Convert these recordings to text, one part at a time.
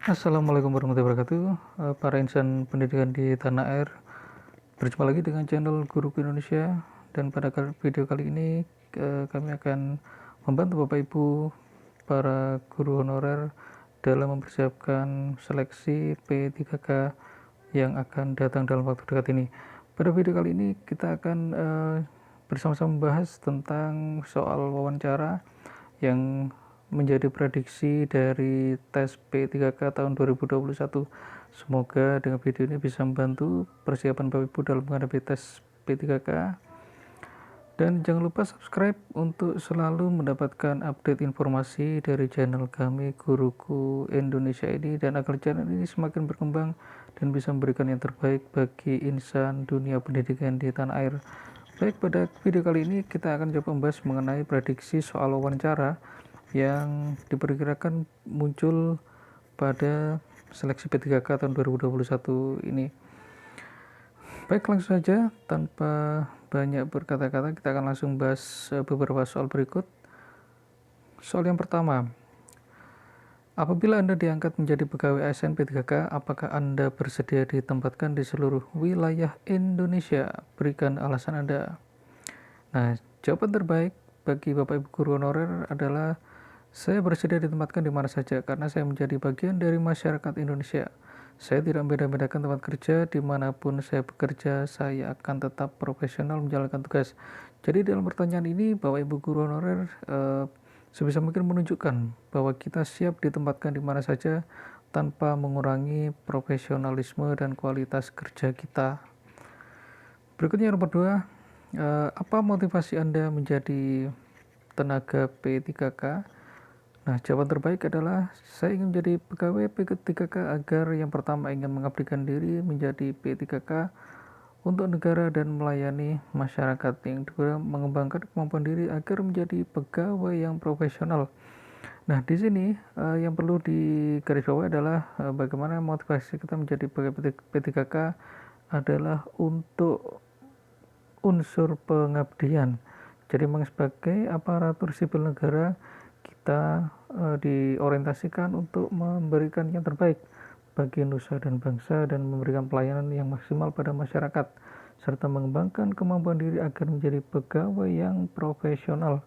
Assalamualaikum warahmatullahi wabarakatuh. Para insan pendidikan di tanah air, berjumpa lagi dengan channel Guruku Indonesia. Dan pada video kali ini kami akan membantu Bapak Ibu para guru honorer dalam mempersiapkan seleksi P3K yang akan datang dalam waktu dekat ini. Pada video kali ini kita akan bersama-sama membahas tentang soal wawancara yang menjadi prediksi dari tes P3K tahun 2021. Semoga dengan video ini bisa membantu persiapan Bapak Ibu dalam menghadapi tes P3K. Dan jangan lupa subscribe untuk selalu mendapatkan update informasi dari channel kami Guruku Indonesia ini, dan agar channel ini semakin berkembang dan bisa memberikan yang terbaik bagi insan dunia pendidikan di tanah air. Baik, pada video kali ini kita akan coba membahas mengenai prediksi soal wawancara yang diperkirakan muncul pada seleksi P3K tahun 2021 ini. Baik, langsung saja tanpa banyak berkata-kata kita akan langsung bahas beberapa soal berikut. Soal yang pertama, apabila Anda diangkat menjadi pegawai ASN P3K, apakah Anda bersedia ditempatkan di seluruh wilayah Indonesia? Berikan alasan Anda. Nah, jawaban terbaik bagi Bapak Ibu guru honorer adalah saya bersedia ditempatkan di mana saja karena saya menjadi bagian dari masyarakat Indonesia. Saya tidak membeda-bedakan tempat kerja, dimanapun saya bekerja, saya akan tetap profesional menjalankan tugas. Jadi dalam pertanyaan ini, Bapak Ibu guru honorer sebisa mungkin menunjukkan bahwa kita siap ditempatkan di mana saja tanpa mengurangi profesionalisme dan kualitas kerja kita. Berikutnya nomor 2, apa motivasi Anda menjadi tenaga P3K? Nah, jawaban terbaik adalah saya ingin menjadi pegawai P3K agar yang pertama ingin mengabdikan diri menjadi P3K untuk negara dan melayani masyarakat, yang kedua mengembangkan kemampuan diri agar menjadi pegawai yang profesional. Nah, di sini yang perlu digarisbawahi adalah bagaimana motivasi kita menjadi pegawai P3K adalah untuk unsur pengabdian. Jadi sebagai aparatur sipil negara kita diorientasikan untuk memberikan yang terbaik bagi nusa dan bangsa dan memberikan pelayanan yang maksimal pada masyarakat serta mengembangkan kemampuan diri agar menjadi pegawai yang profesional.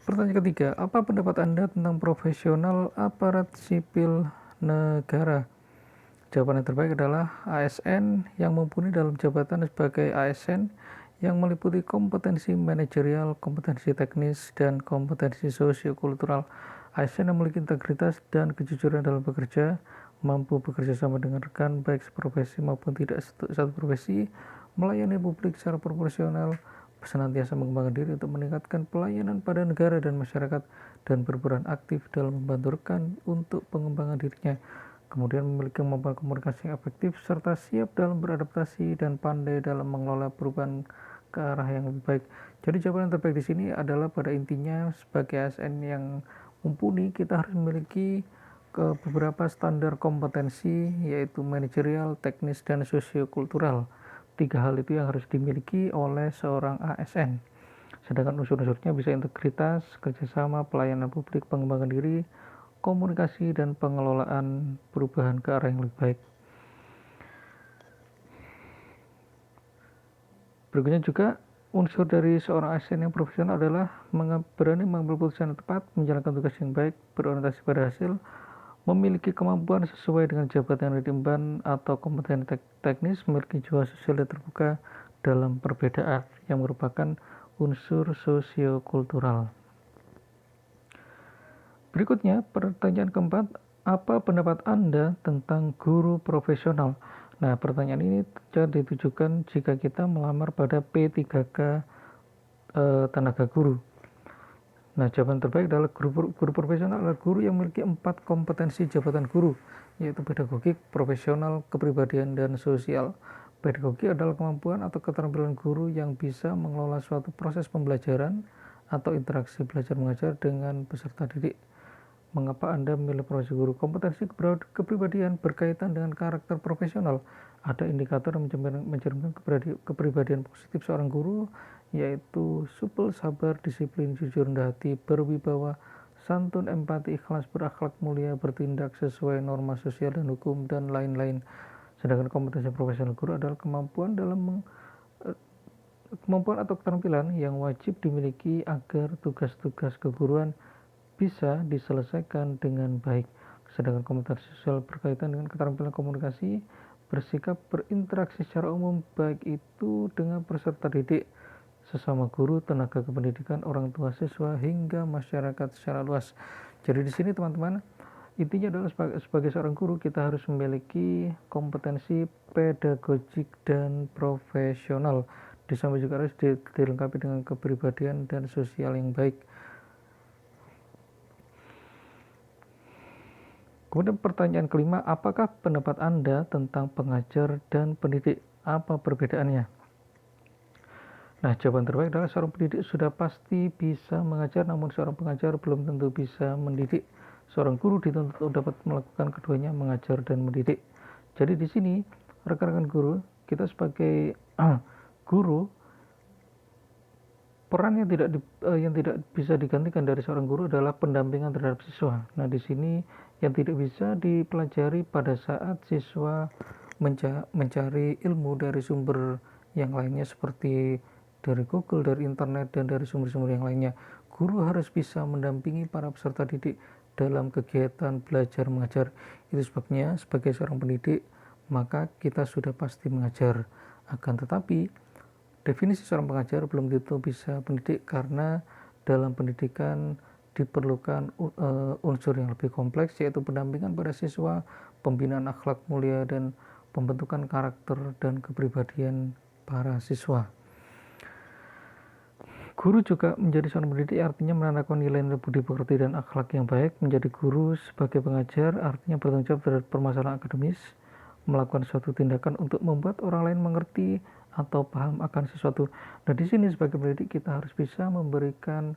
Pertanyaan ketiga, apa pendapat Anda tentang profesional aparat sipil negara? Jawaban yang terbaik adalah ASN yang mumpuni dalam jabatan sebagai ASN yang meliputi kompetensi manajerial, kompetensi teknis, dan kompetensi sosiokultural. ASN yang memiliki integritas dan kejujuran dalam bekerja, mampu bekerja sama dengan rekan baik seprofesi maupun tidak satu profesi, melayani publik secara proporsional, senantiasa mengembangkan diri untuk meningkatkan pelayanan pada negara dan masyarakat, dan berperan aktif dalam membantu rekan untuk pengembangan dirinya. Kemudian memiliki kemampuan komunikasi yang efektif serta siap dalam beradaptasi dan pandai dalam mengelola perubahan ke arah yang lebih baik. Jadi jawaban yang terbaik di sini adalah pada intinya sebagai ASN yang mumpuni kita harus memiliki beberapa standar kompetensi, yaitu manajerial, teknis, dan sosiokultural. 3 hal itu yang harus dimiliki oleh seorang ASN. Sedangkan unsur-unsurnya bisa integritas, kerjasama, pelayanan publik, pengembangan diri, komunikasi, dan pengelolaan perubahan ke arah yang lebih baik. Berikutnya juga unsur dari seorang ASN yang profesional adalah berani mengambil keputusan yang tepat, menjalankan tugas yang baik, berorientasi pada hasil, memiliki kemampuan sesuai dengan jabatan yang diemban atau kompetensi teknis, memiliki jiwa sosial dan terbuka dalam perbedaan yang merupakan unsur sosiokultural. Berikutnya, pertanyaan keempat, apa pendapat Anda tentang guru profesional? Nah, pertanyaan ini ditujukan jika kita melamar pada P3K tenaga guru. Nah, jawaban terbaik adalah guru profesional adalah guru yang memiliki 4 kompetensi jabatan guru, yaitu pedagogik, profesional, kepribadian, dan sosial. Pedagogi adalah kemampuan atau keterampilan guru yang bisa mengelola suatu proses pembelajaran atau interaksi belajar mengajar dengan peserta didik. Mengapa Anda memilih profesi guru? Kompetensi kepribadian berkaitan dengan karakter profesional. Ada indikator yang mencerminkan kepribadian positif seorang guru, yaitu supel, sabar, disiplin, jujur, rendah hati, berwibawa, santun, empati, ikhlas, berakhlak mulia, bertindak sesuai norma sosial dan hukum, dan lain-lain. Sedangkan kompetensi profesional guru adalah kemampuan atau keterampilan yang wajib dimiliki agar tugas-tugas keguruan bisa diselesaikan dengan baik. Sedangkan kompetensi sosial berkaitan dengan keterampilan komunikasi, bersikap, berinteraksi secara umum, baik itu dengan peserta didik, sesama guru, tenaga kependidikan, orang tua siswa, hingga masyarakat secara luas. Jadi di sini teman-teman, intinya adalah sebagai seorang guru kita harus memiliki kompetensi pedagogik dan profesional. Di samping juga harus dilengkapi dengan kepribadian dan sosial yang baik. Kemudian pertanyaan kelima, apakah pendapat Anda tentang pengajar dan pendidik? Apa perbedaannya? Nah, jawaban terbaik adalah seorang pendidik sudah pasti bisa mengajar, namun seorang pengajar belum tentu bisa mendidik. Seorang guru dituntut dapat melakukan keduanya, mengajar dan mendidik. Jadi di sini, rekan-rekan guru, kita sebagai guru, peran yang tidak bisa digantikan dari seorang guru adalah pendampingan terhadap siswa. Nah, di sini yang tidak bisa dipelajari pada saat siswa mencari ilmu dari sumber yang lainnya seperti dari Google, dari internet, dan dari sumber-sumber yang lainnya. Guru harus bisa mendampingi para peserta didik dalam kegiatan belajar mengajar. Itu sebabnya sebagai seorang pendidik, maka kita sudah pasti mengajar. Akan tetapi, definisi seorang pengajar belum tentu bisa pendidik, karena dalam pendidikan diperlukan unsur yang lebih kompleks, yaitu pendampingan pada siswa, pembinaan akhlak mulia, dan pembentukan karakter dan kepribadian para siswa. Guru juga menjadi seorang pendidik, artinya menanamkan nilai-nilai budi pekerti dan akhlak yang baik. Menjadi guru sebagai pengajar artinya bertanggung jawab terhadap permasalahan akademis, melakukan suatu tindakan untuk membuat orang lain mengerti atau paham akan sesuatu. Nah, di sini sebagai pendidik kita harus bisa memberikan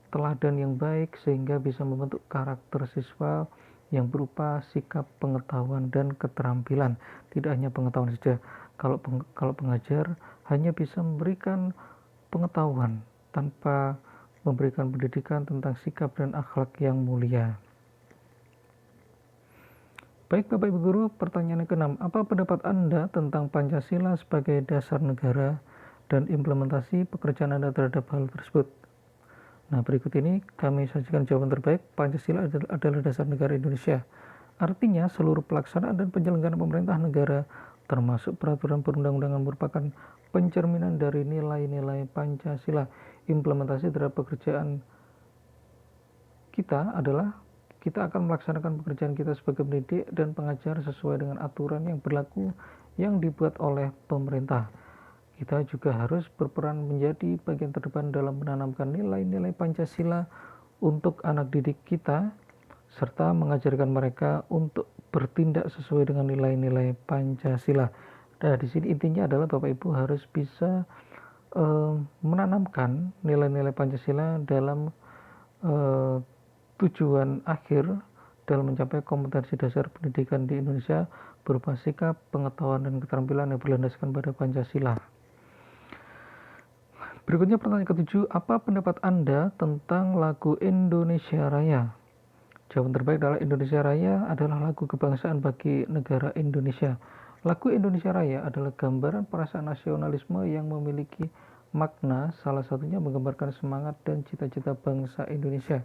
teladan yang baik sehingga bisa membentuk karakter siswa yang berupa sikap, pengetahuan, dan keterampilan. Tidak hanya pengetahuan saja. Kalau pengajar hanya bisa memberikan pengetahuan tanpa memberikan pendidikan tentang sikap dan akhlak yang mulia. Baik Bapak Ibu Guru, pertanyaan yang keenam, apa pendapat Anda tentang Pancasila sebagai dasar negara dan implementasi pekerjaan Anda terhadap hal tersebut? Nah, berikut ini kami sajikan jawaban terbaik. Pancasila adalah dasar negara Indonesia. Artinya seluruh pelaksanaan dan penyelenggaraan pemerintah negara, termasuk peraturan perundang-undangan, merupakan pencerminan dari nilai-nilai Pancasila. Implementasi terhadap pekerjaan kita adalah kita akan melaksanakan pekerjaan kita sebagai pendidik dan pengajar sesuai dengan aturan yang berlaku yang dibuat oleh pemerintah. Kita juga harus berperan menjadi bagian terdepan dalam menanamkan nilai-nilai Pancasila untuk anak didik kita, serta mengajarkan mereka untuk bertindak sesuai dengan nilai-nilai Pancasila. Nah, di sini intinya adalah Bapak Ibu harus bisa menanamkan nilai-nilai Pancasila dalam tujuan akhir dalam mencapai kompetensi dasar pendidikan di Indonesia berupa sikap, pengetahuan, dan keterampilan yang berlandaskan pada Pancasila. Berikutnya pertanyaan ketujuh, apa pendapat Anda tentang lagu Indonesia Raya? Jawaban terbaik adalah Indonesia Raya adalah lagu kebangsaan bagi negara Indonesia. Lagu Indonesia Raya adalah gambaran perasaan nasionalisme yang memiliki makna, salah satunya menggambarkan semangat dan cita-cita bangsa Indonesia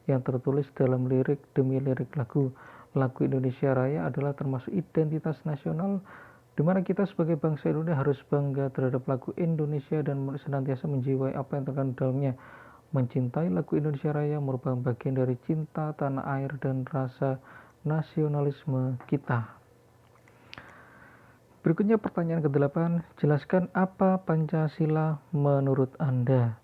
yang tertulis dalam lirik demi lirik lagu. Lagu Indonesia Raya adalah termasuk identitas nasional, di mana kita sebagai bangsa Indonesia harus bangga terhadap lagu Indonesia dan senantiasa menjiwai apa yang terkandung dalamnya. Mencintai lagu Indonesia Raya merupakan bagian dari cinta tanah air dan rasa nasionalisme kita. Berikutnya pertanyaan ke-8, jelaskan apa Pancasila menurut Anda?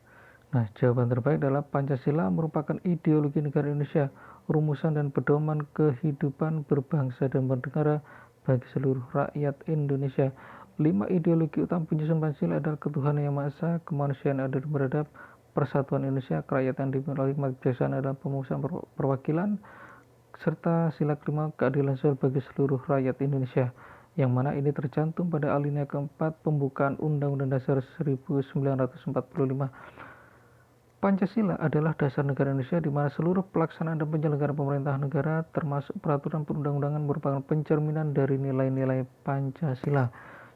Nah, jawaban terbaik adalah Pancasila merupakan ideologi negara Indonesia, rumusan dan pedoman kehidupan berbangsa dan bernegara bagi seluruh rakyat Indonesia. 5 ideologi utama penyusun Pancasila adalah ketuhanan yang Maha Esa, kemanusiaan yang adil dan beradab, persatuan Indonesia, kerakyatan dipimpin oleh kebijaksanaan dalam pemusatan perwakilan, serta sila kelima keadilan sosial bagi seluruh rakyat Indonesia, yang mana ini tercantum pada alinea keempat pembukaan Undang-Undang Dasar 1945. Pancasila adalah dasar negara Indonesia di mana seluruh pelaksanaan dan penyelenggaraan pemerintahan negara termasuk peraturan perundang-undangan merupakan pencerminan dari nilai-nilai Pancasila.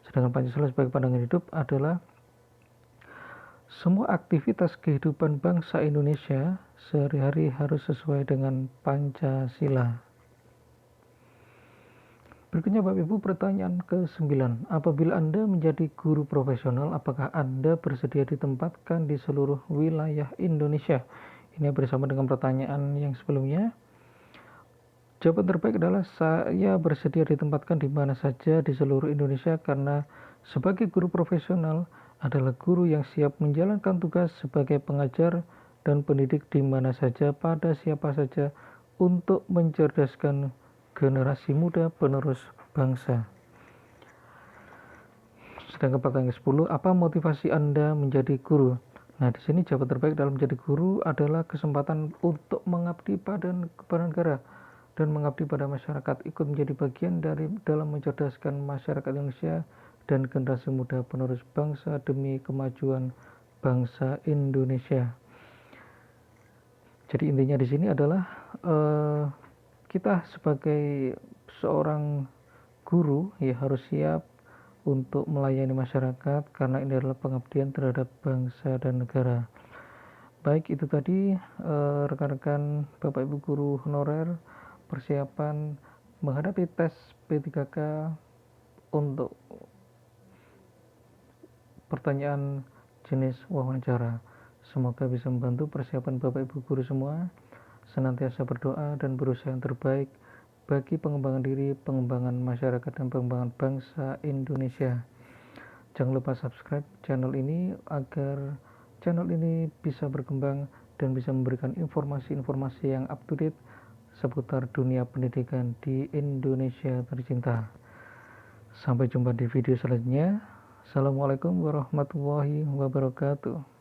Sedangkan Pancasila sebagai pandangan hidup adalah semua aktivitas kehidupan bangsa Indonesia sehari-hari harus sesuai dengan Pancasila. Berikutnya Bapak Ibu, pertanyaan ke-9. Apabila Anda menjadi guru profesional, apakah Anda bersedia ditempatkan di seluruh wilayah Indonesia? Ini bersama dengan pertanyaan yang sebelumnya. Jawaban terbaik adalah saya bersedia ditempatkan di mana saja di seluruh Indonesia karena sebagai guru profesional adalah guru yang siap menjalankan tugas sebagai pengajar dan pendidik di mana saja pada siapa saja untuk mencerdaskan generasi muda penerus bangsa. Sedangkan pertanyaan ke-10, apa motivasi Anda menjadi guru? Nah, di sini jawaban terbaik dalam menjadi guru adalah kesempatan untuk mengabdi pada negara dan mengabdi pada masyarakat, ikut menjadi bagian dalam mencerdaskan masyarakat Indonesia dan generasi muda penerus bangsa demi kemajuan bangsa Indonesia. Jadi intinya di sini adalah kita sebagai seorang guru ya harus siap untuk melayani masyarakat karena ini adalah pengabdian terhadap bangsa dan negara. Baik, itu tadi rekan-rekan Bapak Ibu guru honorer persiapan menghadapi tes P3K untuk pertanyaan jenis wawancara. Semoga bisa membantu persiapan Bapak Ibu guru semua. Senantiasa berdoa dan berusaha yang terbaik bagi pengembangan diri, pengembangan masyarakat, dan pengembangan bangsa Indonesia. Jangan lupa subscribe channel ini agar channel ini bisa berkembang dan bisa memberikan informasi-informasi yang up to date seputar dunia pendidikan di Indonesia tercinta. Sampai jumpa di video selanjutnya. Assalamualaikum warahmatullahi wabarakatuh.